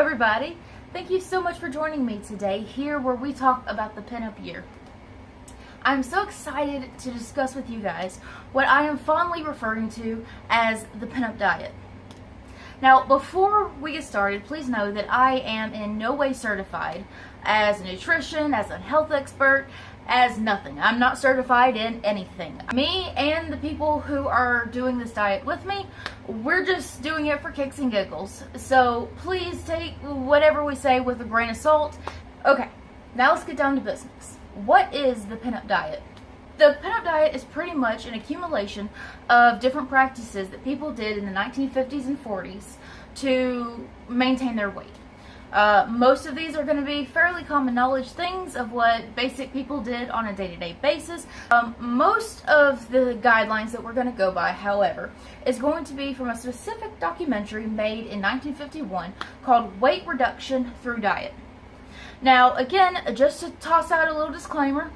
everybody. Thank you so much for joining me today here where we talk about the pinup year. I'm so excited to discuss with you guys what I am fondly referring to as the pinup diet. Now, before we get started, please know that I am in no way certified as a nutrition, as a health expert, as nothing. I'm not certified in anything. Me and the people who are doing this diet with me, we're just doing it for kicks and giggles. So please take whatever we say with a grain of salt. Okay, now let's get down to business. What is the pinup diet? The pinup diet is pretty much an accumulation of different practices that people did in the 1950s and 40s to maintain their weight. Most of these are going to be fairly common knowledge things of what basic people did on a day-to-day basis. Most of the guidelines that we're going to go by, however, is going to be from a specific documentary made in 1951 called Weight Reduction Through Diet. Now, again, just to toss out a little disclaimer,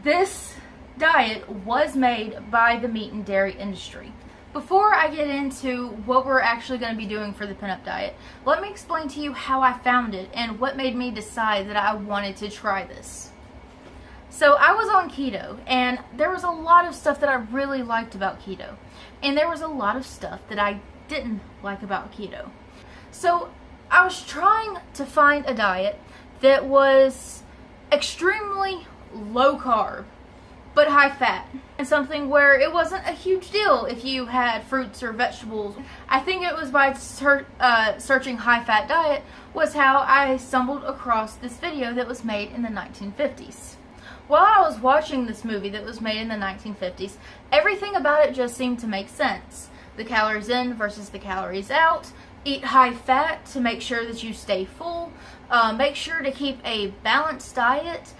this diet was made by the meat and dairy industry. Before I get into what we're actually going to be doing for the pinup diet, let me explain to you how I found it and what made me decide that I wanted to try this. So I was on keto, and there was a lot of stuff that I really liked about keto, and there was a lot of stuff that I didn't like about keto. So I was trying to find a diet that was extremely low carb but high fat, and something where it wasn't a huge deal if you had fruits or vegetables. I think it was by searching high fat diet was how I stumbled across this video that was made in the 1950s. While I was watching this movie that was made in the 1950s, everything about it just seemed to make sense. The calories in versus the calories out, eat high fat to make sure that you stay full, make sure to keep a balanced diet,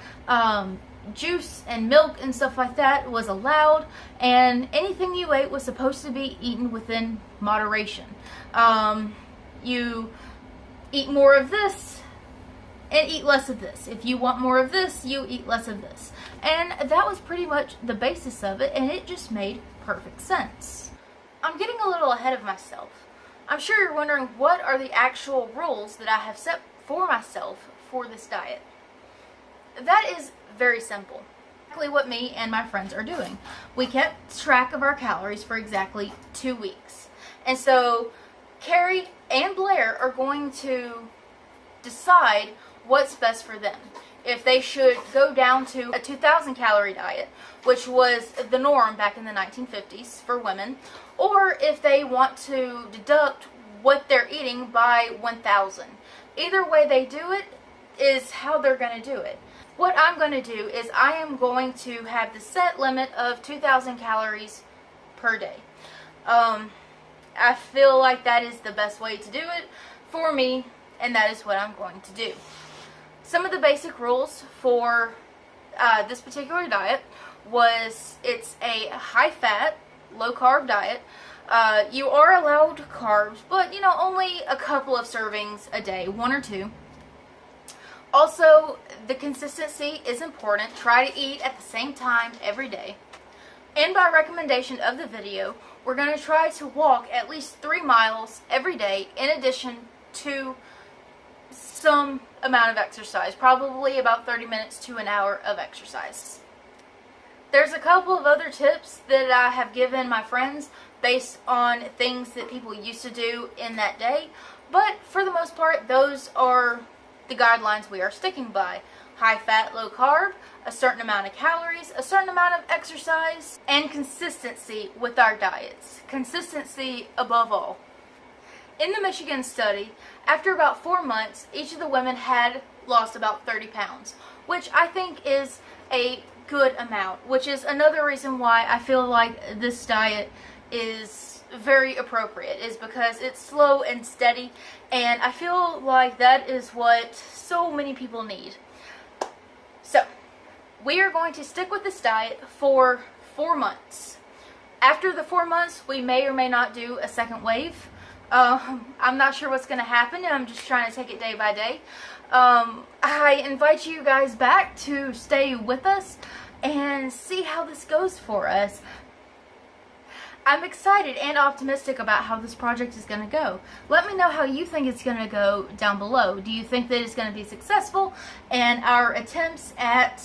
juice and milk and stuff like that was allowed, and anything you ate was supposed to be eaten within moderation. You eat more of this and eat less of this. If you want more of this, you eat less of this. And that was pretty much the basis of it, and it just made perfect sense. I'm getting a little ahead of myself. I'm sure you're wondering what are the actual rules that I have set for myself for this diet. That is very simple. Exactly what me and my friends are doing. We kept track of our calories for exactly 2 weeks. And so Carrie and Blair are going to decide what's best for them. If they should go down to a 2,000 calorie diet, which was the norm back in the 1950s for women, or if they want to deduct what they're eating by 1,000. Either way they do it is how they're going to do it. What I'm going to do is I am going to have the set limit of 2,000 calories per day. I feel like that is the best way to do it for me, and that is what I'm going to do. Some of the basic rules for this particular diet was it's a high-fat, low-carb diet. You are allowed carbs, but only a couple of servings a day, 1 or 2. Also, the consistency is important. Try to eat at the same time every day. And by recommendation of the video, we're going to try to walk at least 3 miles every day in addition to some amount of exercise, probably about 30 minutes to an hour of exercise. There's a couple of other tips that I have given my friends based on things that people used to do in that day, but for the most part, those are the guidelines we are sticking by. High fat, low carb, a certain amount of calories, a certain amount of exercise, and consistency with our diets. Consistency above all. In the Michigan study, after about 4 months, each of the women had lost about 30 pounds, which I think is a good amount, which is another reason why I feel like this diet is very appropriate, is because it's slow and steady, and I feel like that is what so many people need. So we are going to stick with this diet for 4 months. After the 4 months, we may or may not do a second wave. I'm not sure what's going to happen. I'm just trying to take it day by day. I invite you guys back to stay with us and see how this goes for us. I'm excited and optimistic about how this project is going to go. Let me know how you think it's going to go down below. Do you think that it's going to be successful and our attempts at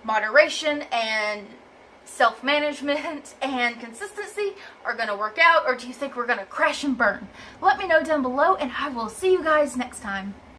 moderation and self-management and consistency are going to work out, or do you think we're going to crash and burn? Let me know down below, and I will see you guys next time.